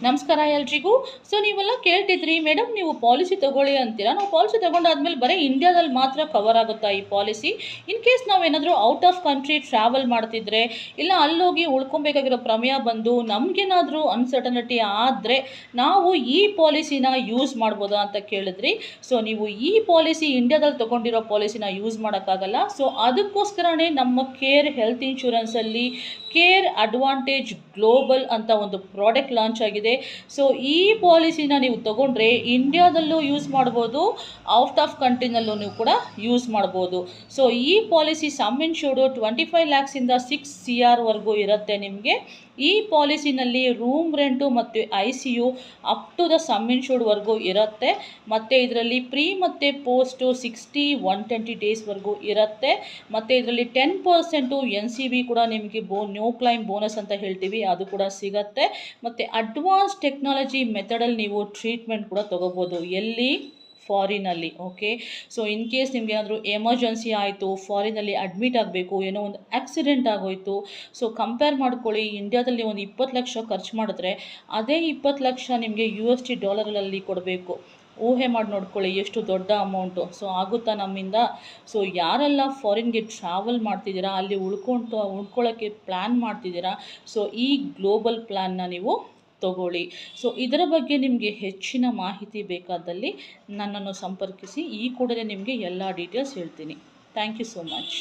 ನಮಸ್ಕಾರ ಎಲ್ರಿಗೂ. ಸೊ ನೀವೆಲ್ಲ ಕೇಳ್ತಿದ್ರಿ, ಮೇಡಮ್ ನೀವು ಪಾಲಿಸಿ ತೊಗೊಳ್ಳಿ ಅಂತೀರಾ, ನಾವು ಪಾಲಿಸಿ ತೊಗೊಂಡಾದ್ಮೇಲೆ ಬರೀ ಇಂಡಿಯಾದಲ್ಲಿ ಮಾತ್ರ ಕವರ್ ಆಗುತ್ತಾ ಈ ಪಾಲಿಸಿ? ಇನ್ ಕೇಸ್ ನಾವೇನಾದರೂ ಔಟ್ ಆಫ್ ಕಂಟ್ರಿ ಟ್ರಾವೆಲ್ ಮಾಡ್ತಿದ್ರೆ, ಇಲ್ಲ ಅಲ್ಲೋಗಿ ಉಳ್ಕೊಬೇಕಾಗಿರೋ ಪ್ರಮೇಯ ಬಂದು ನಮಗೇನಾದರೂ ಅನ್ಸರ್ಟನಿಟಿ ಆದರೆ ನಾವು ಈ ಪಾಲಿಸಿನ ಯೂಸ್ ಮಾಡ್ಬೋದಾ ಅಂತ ಕೇಳಿದ್ರಿ. ಸೊ ನೀವು ಈ ಪಾಲಿಸಿ ಇಂಡಿಯಾದಲ್ಲಿ ತೊಗೊಂಡಿರೋ ಪಾಲಿಸಿನ ಯೂಸ್ ಮಾಡೋಕ್ಕಾಗಲ್ಲ. ಸೊ ಅದಕ್ಕೋಸ್ಕರನೇ ನಮ್ಮ ಕೇರ್ ಹೆಲ್ತ್ ಇನ್ಶೂರೆನ್ಸಲ್ಲಿ ಕೇರ್ ಅಡ್ವಾಂಟೇಜ್ ಗ್ಲೋಬಲ್ ಅಂತ ಒಂದು ಪ್ರಾಡಕ್ಟ್ ಲಾಂಚ್ ಆಗಿದೆ. ಸೊ ಈ ಪಾಲಿಸಿನ ನೀವು ತೊಗೊಂಡ್ರೆ ಇಂಡಿಯಾದಲ್ಲೂ ಯೂಸ್ ಮಾಡ್ಬೋದು, ಔಟ್ ಆಫ್ ಕಂಟ್ರಿನಲ್ಲೂ ನೀವು ಕೂಡ ಯೂಸ್ ಮಾಡ್ಬೋದು. ಸೊ ಈ ಪಾಲಿಸಿ ಸಮ್ ಇನ್ಶೂರ್ಡು 25 ಲ್ಯಾಕ್ಸಿಂದ 6 CR ಇರುತ್ತೆ ನಿಮಗೆ. ಈ ಪಾಲಿಸಿನಲ್ಲಿ ರೂಮ್ ರೆಂಟು ಮತ್ತು ICU up to the sum ಇನ್ಶೂರ್ಡ್ವರೆಗೂ ಇರುತ್ತೆ. ಮತ್ತು ಇದರಲ್ಲಿ ಪ್ರೀ ಮತ್ತು ಪೋಸ್ಟು 60, 120 ಡೇಸ್ವರೆಗೂ ಇರುತ್ತೆ. ಮತ್ತು ಇದರಲ್ಲಿ 10% NCB ಕೂಡ ನಿಮಗೆ ನೋ ಕ್ಲೈಮ್ ಬೋನಸ್ ಅಂತ ಹೇಳ್ತೀವಿ, ಅದು ಕೂಡ ಸಿಗುತ್ತೆ. ಮತ್ತು ಅಡ್ವಾನ್ಸ್ ಟೆಕ್ನಾಲಜಿ ಮೆಥಡಲ್ಲಿ ನೀವು ಟ್ರೀಟ್ಮೆಂಟ್ ಕೂಡ ತೊಗೋಬೋದು. ಎಲ್ಲಿ? ಫಾರಿನಲ್ಲಿ. ಓಕೆ, ಸೊ ಇನ್ ಕೇಸ್ ನಿಮ್ಗೆ ಏನಾದರೂ ಎಮರ್ಜೆನ್ಸಿ ಆಯಿತು, ಫಾರಿನಲ್ಲಿ ಅಡ್ಮಿಟ್ ಆಗಬೇಕು, ಏನೋ ಒಂದು ಆಕ್ಸಿಡೆಂಟ್ ಆಗೋಯಿತು, ಸೊ ಕಂಪೇರ್ ಮಾಡ್ಕೊಳ್ಳಿ, ಇಂಡಿಯಾದಲ್ಲಿ ಒಂದು 20 ಲಕ್ಷ ಖರ್ಚು ಮಾಡಿದ್ರೆ ಅದೇ 20 ಲಕ್ಷ ನಿಮಗೆ USD ಡಾಲರಲ್ಲಿ ಕೊಡಬೇಕು. ಊಹೆ ಮಾಡಿ ನೋಡ್ಕೊಳ್ಳಿ ಎಷ್ಟು ದೊಡ್ಡ ಅಮೌಂಟು. ಸೊ ಆಗುತ್ತಾ ನಮ್ಮಿಂದ? ಸೊ ಯಾರೆಲ್ಲ ಫಾರಿನ್ಗೆ ಟ್ರಾವೆಲ್ ಮಾಡ್ತಿದ್ದೀರಾ, ಅಲ್ಲಿ ಉಳ್ಕೊಳ್ಳೋಕ್ಕೆ ಪ್ಲ್ಯಾನ್ ಮಾಡ್ತಿದ್ದೀರಾ, ಸೊ ಈ ಗ್ಲೋಬಲ್ ಪ್ಲ್ಯಾನ್ನ ನೀವು ತಗೊಳ್ಳಿ. ಸೊ ಇದರ ಬಗ್ಗೆ ನಿಮಗೆ ಹೆಚ್ಚಿನ ಮಾಹಿತಿ ಬೇಕಾದಲ್ಲಿ ನನ್ನನ್ನು ಸಂಪರ್ಕಿಸಿ. ಈ ಕೂಡಲೇ ನಿಮಗೆ ಎಲ್ಲ ಡೀಟೇಲ್ಸ್ ಹೇಳ್ತೀನಿ. Thank you so much.